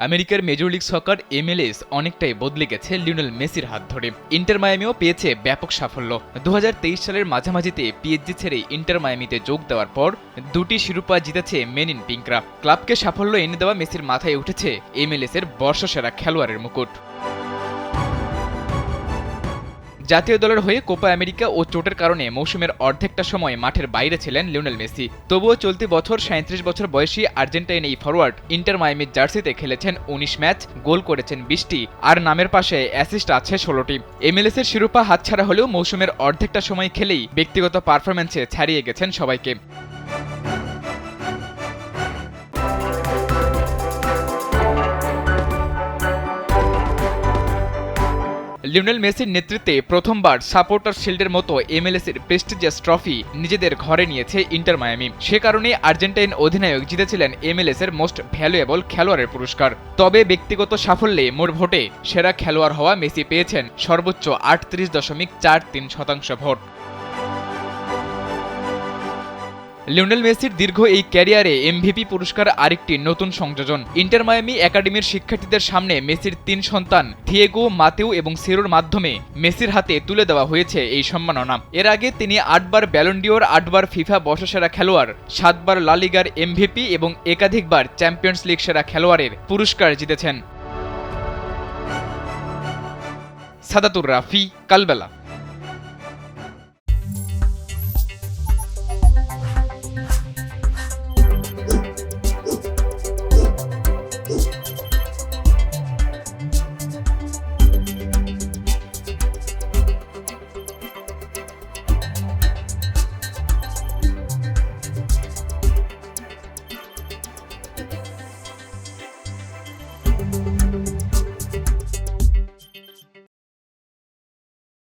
আমেরিকার major league সকার MLS অনেকটাই বদলে গেছে লিওনেল মেসির হাত ধরে। ইন্টার মায়ামিও পেয়েছে ব্যাপক সাফল্য। 2023 সালের মাঝামাঝিতে পিএসজি ছেড়ে ইন্টার মায়ামিতে যোগ দেওয়ার পর দুটি শিরোপা জিতেছে মেন ইন পিঙ্করা। ক্লাবকে সাফল্য এনে দেওয়া মেসির মাথায় উঠেছে MLS এর বর্ষসেরা খেলোয়াড়ের মুকুট। জাতীয় দলের হয়ে কোপা আমেরিকা ও চোটের কারণে মৌসুমের অর্ধেকটা সময় মাঠের বাইরে ছিলেন লিওনেল মেসি। তবুও চলতি বছর 37 বছর বয়সী আর্জেন্টাইন এই ফরোয়ার্ড ইন্টার মায়ামির জার্সিতে খেলেছেন 19 ম্যাচ, গোল করেছেন 20টি, আর নামের পাশে অ্যাসিস্ট আছে 16টি। MLS এর শিরোপা হাতছাড়া হলেও মৌসুমের অর্ধেকটা সময় খেলেই ব্যক্তিগত পারফরম্যান্সে ছাড়িয়ে গেছেন সবাইকে। লিওনেল মেসির নেতৃত্বে প্রথমবার সাপোর্টার শিল্ডের মতো MLS এর প্রেস্টিজিয়াস ট্রফি নিজেদের ঘরে নিয়েছে ইন্টার মায়ামি। সে কারণে আর্জেন্টাইন অধিনায়ক জিতেছিলেন MLS এর মোস্ট ভ্যালুয়েবল খেলোয়াড়ের পুরস্কার। তবে ব্যক্তিগত সাফল্যে মোট ভোটে সেরা খেলোয়াড় হওয়া মেসি পেয়েছেন সর্বোচ্চ 38.43% ভোট। লিওনেল মেসির দীর্ঘ এই ক্যারিয়ারে MVP পুরস্কার আরেকটি নতুন সংযোজন। ইন্টার মায়ামি একাডেমির শিক্ষার্থীদের সামনে মেসির 3 সন্তান থিয়েগো, মাতেও এবং সিরোর মাধ্যমে মেসির হাতে তুলে দেওয়া হয়েছে এই সম্মাননা। এর আগে তিনি 8 বার ব্যালন ডিওর, 8 বার ফিফা বর্ষসেরা খেলোয়াড়, 7 বার লা লিগার MVP এবং একাধিকবার চ্যাম্পিয়ন্স লিগ সেরা খেলোয়াড়ের পুরস্কার জিতেছেন। সাদাতুর রাফি, কালবেলা।